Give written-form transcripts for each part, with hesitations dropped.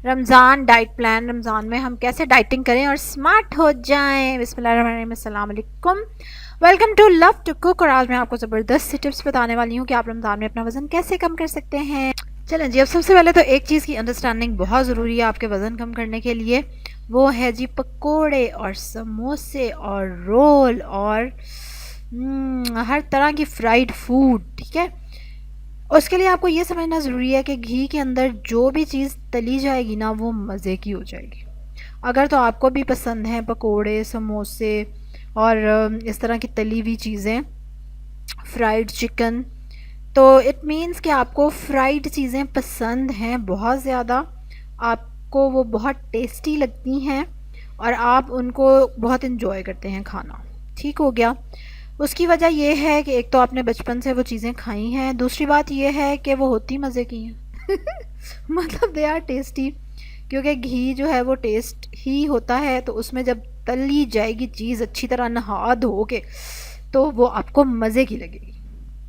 Ramzan diet plan, Ramzan में हम कैसे डाइटिंग करें और स्मार्ट हो जाएं। बिस्मिल्लाहिर्रहमानिर्रहीम, अस्सलाम वालेकुम, welcome to Love to Cook. और आज मैं आपको ज़बरदस्त सी टिप्स बताने वाली हूँ कि आप रमज़ान में अपना वज़न कैसे कम कर सकते हैं। चलें जी, अब सबसे पहले तो एक चीज़ की अंडरस्टैंडिंग बहुत ज़रूरी है आपके वज़न कम करने के लिए, वो है जी पकोड़े और समोसे और रोल और हर तरह की फ्राइड फूड। ठीक है, उसके लिए आपको ये समझना ज़रूरी है कि घी के अंदर जो भी चीज़ तली जाएगी ना वो मज़े की हो जाएगी। अगर तो आपको भी पसंद हैं पकोड़े, समोसे और इस तरह की तली हुई चीज़ें, फ्राइड चिकन, तो इट मीन्स कि आपको फ्राइड चीज़ें पसंद हैं बहुत ज़्यादा, आपको वो बहुत टेस्टी लगती हैं और आप उनको बहुत इन्जॉय करते हैं खाना। ठीक हो गया। उसकी वजह यह है कि एक तो आपने बचपन से वो चीज़ें खाई हैं, दूसरी बात यह है कि वो होती मज़े की हैं मतलब दे आर टेस्टी, क्योंकि घी जो है वो टेस्ट ही होता है, तो उसमें जब तली जाएगी चीज़ अच्छी तरह नहा धो के तो वो आपको मज़े की लगेगी।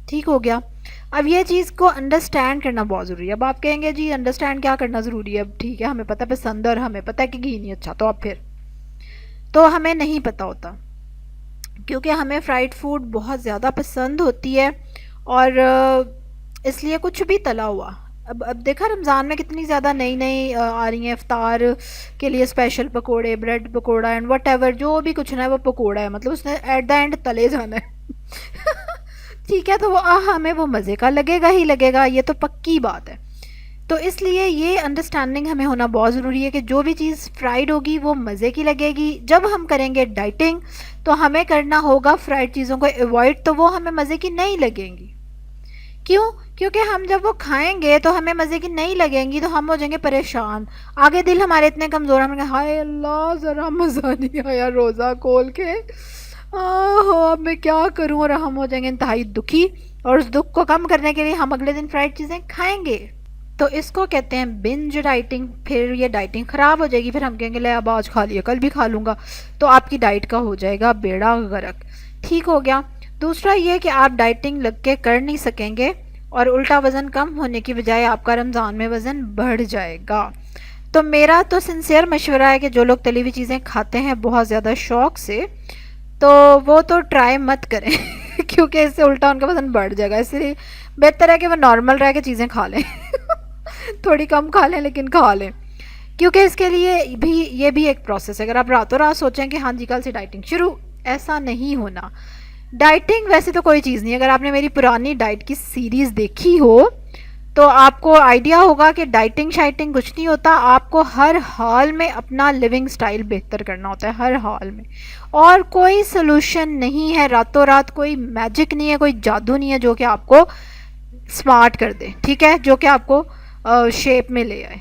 ठीक हो गया। अब ये चीज़ को अंडरस्टैंड करना बहुत ज़रूरी है। अब आप कहेंगे जी अंडरस्टैंड क्या करना ज़रूरी है। अब ठीक है, हमें पता है पसंद और हमें पता है कि घी नहीं अच्छा, तो अब फिर तो हमें नहीं पता होता, क्योंकि हमें फ्राइड फूड बहुत ज़्यादा पसंद होती है और इसलिए कुछ भी तला हुआ। अब देखा रमज़ान में कितनी ज़्यादा नई नई आ रही हैं इफ्तार के लिए स्पेशल पकोड़े, bread pakora and what ever, जो भी कुछ ना है वो पकोड़ा है, मतलब उसने एट द एंड तले जाना है ठीक है, तो वो हमें वो मज़े का लगेगा ही लगेगा, ये तो पक्की बात है। तो इसलिए ये अंडरस्टैंडिंग हमें होना बहुत ज़रूरी है कि जो भी चीज़ फ्राइड होगी वो मज़े की लगेगी। जब हम करेंगे डाइटिंग तो हमें करना होगा फ्राइड चीज़ों को अवॉइड, तो वो हमें मज़े की नहीं लगेंगी। क्यों? क्योंकि हम जब वो खाएंगे तो हमें मज़े की नहीं लगेंगी, तो हम हो जाएंगे परेशान। आगे दिल हमारे इतने कमज़ोर, हम हाय अल्लाह ज़रा मज़ा नहीं आया रोज़ा खोल के, हो अब मैं क्या करूं, और हम हो जाएंगे इंतहाई दुखी, और उस दुख को कम करने के लिए हम अगले दिन फ्राइड चीज़ें खाएंगे। तो इसको कहते हैं बिंज डाइटिंग। फिर ये डाइटिंग ख़राब हो जाएगी, फिर हम कहेंगे ले अब आज खा लिया कल भी खा लूँगा, तो आपकी डाइट का हो जाएगा बेड़ा गर्क। ठीक हो गया। दूसरा ये कि आप डाइटिंग लग के कर नहीं सकेंगे और उल्टा वज़न कम होने की बजाय आपका रमज़ान में वज़न बढ़ जाएगा। तो मेरा तो सिंसियर मशवरा है कि जो लोग तली हुई चीज़ें खाते हैं बहुत ज़्यादा शौक़ से, तो वो तो ट्राई मत करें क्योंकि इससे उल्टा उनका वज़न बढ़ जाएगा। इसलिए बेहतर है कि वो नॉर्मल रह के चीज़ें खा लें थोड़ी कम खा लें लेकिन खा लें, क्योंकि इसके लिए भी ये भी एक प्रोसेस है। अगर आप रातों रात सोचें कि हाँ जी कल से डाइटिंग शुरू, ऐसा नहीं होना। डाइटिंग वैसे तो कोई चीज़ नहीं है। अगर आपने मेरी पुरानी डाइट की सीरीज़ देखी हो तो आपको आइडिया होगा कि डाइटिंग शाइटिंग कुछ नहीं होता। आपको हर हाल में अपना लिविंग स्टाइल बेहतर करना होता है, हर हाल में, और कोई सोल्यूशन नहीं है रातों रात, कोई मैजिक नहीं है, कोई जादू नहीं है जो कि आपको स्मार्ट कर दे, ठीक है, जो कि आपको शेप में ले आए।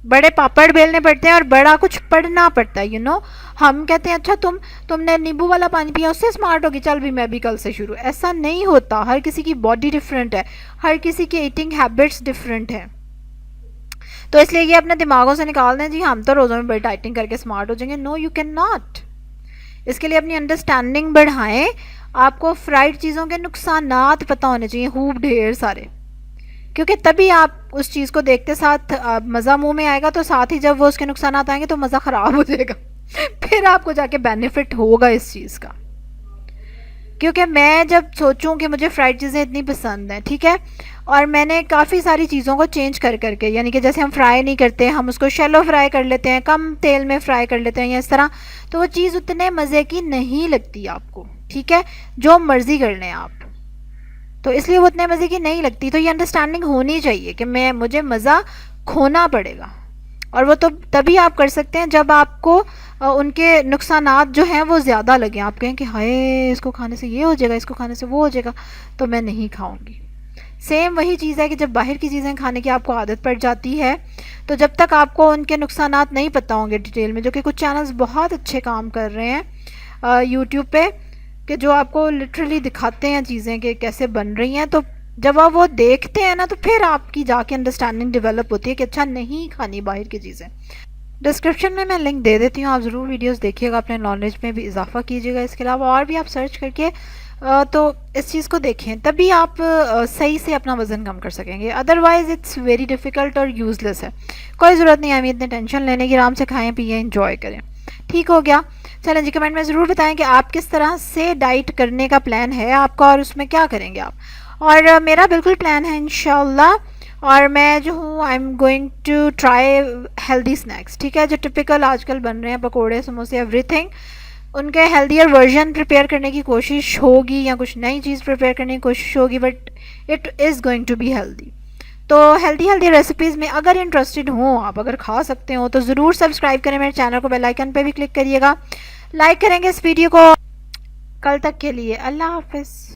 बड़े पापड़ बेलने पड़ते हैं और बड़ा कुछ पढ़ना पड़ता है, हम कहते हैं अच्छा तुमने नींबू वाला पानी पिया उससे स्मार्ट होगी, चल भी मैं भी कल से शुरू। ऐसा नहीं होता। हर किसी की बॉडी डिफरेंट है, हर किसी की ईटिंग हैबिट्स डिफरेंट है। तो इसलिए ये अपने दिमागों से निकाल दें जी हम तो रोज़ों में बड़ी डाइटिंग करके स्मार्ट हो जाएंगे। No, you can not. इसके लिए अपनी अंडरस्टैंडिंग बढ़ाएं। आपको फ्राइड चीज़ों के नुकसानात पता होने चाहिए, खूब ढेर सारे, क्योंकि तभी आप उस चीज़ को देखते साथ मज़ा मुंह में आएगा, तो साथ ही जब वो उसके नुकसान आएंगे तो मज़ा ख़राब हो जाएगा फिर आपको जाके बेनिफिट होगा इस चीज़ का। क्योंकि मैं जब सोचूं कि मुझे फ्राइड चीज़ें इतनी पसंद हैं, ठीक है, और मैंने काफ़ी सारी चीज़ों को चेंज कर करके, यानी कि जैसे हम फ्राई नहीं करते, हम उसको शैलो फ्राई कर लेते हैं, कम तेल में फ्राई कर लेते हैं या इस तरह, तो वो चीज़ उतने मज़े की नहीं लगती आपको। ठीक है, जो मर्ज़ी कर लें आप, तो इसलिए वो उतने मज़े की नहीं लगती। तो ये अंडरस्टैंडिंग होनी चाहिए कि मुझे मज़ा खोना पड़ेगा, और वो तो तभी आप कर सकते हैं जब आपको उनके नुकसानात जो हैं वो ज़्यादा लगे। आप कहें कि हाय इसको खाने से ये हो जाएगा, इसको खाने से वो हो जाएगा, तो मैं नहीं खाऊंगी। सेम वही चीज़ है कि जब बाहर की चीज़ें खाने की आपको आदत पड़ जाती है, तो जब तक आपको उनके नुकसानात नहीं पता होंगे डिटेल में, जो कि कुछ चैनल्स बहुत अच्छे काम कर रहे हैं यूट्यूब पे, कि जो आपको लिटरली दिखाते हैं चीज़ें कि कैसे बन रही हैं, तो जब आप वो देखते हैं ना तो फिर आपकी जाके अंडरस्टैंडिंग डेवलप होती है कि अच्छा नहीं खानी बाहर की चीज़ें। डिस्क्रिप्शन में मैं लिंक दे देती हूँ, आप ज़रूर वीडियोस देखिएगा, अपने नॉलेज में भी इजाफा कीजिएगा। इसके अलावा और भी आप सर्च करके तो इस चीज़ को देखें, तभी आप सही से अपना वज़न कम कर सकेंगे। अदरवाइज़ इट्स वेरी डिफ़िकल्ट और यूज़लेस है। कोई ज़रूरत नहीं है हमें इतने टेंशन लेने की, आराम से खाएं पिएं एंजॉय करें। ठीक हो गया। चलें जी, कमेंट में ज़रूर बताएं कि आप किस तरह से डाइट करने का प्लान है आपका और उसमें क्या करेंगे आप। और मेरा बिल्कुल प्लान है इंशाल्लाह। और मैं जो हूँ I am going to try healthy snacks, ठीक है, जो टिपिकल आजकल बन रहे हैं पकोड़े समोसे एवरीथिंग, उनके हेल्दियर वर्जन प्रिपेयर करने की कोशिश होगी या कुछ नई चीज़ प्रिपेयर करने की कोशिश होगी, but it is going to be healthy. तो हेल्दी हेल्दी रेसिपीज़ में अगर इंटरेस्टेड हो आप, अगर खा सकते हो तो ज़रूर सब्सक्राइब करें मेरे चैनल को, बेल आइकन पे भी क्लिक करिएगा, लाइक करेंगे इस वीडियो को। कल तक के लिए अल्लाह हाफ़िज़।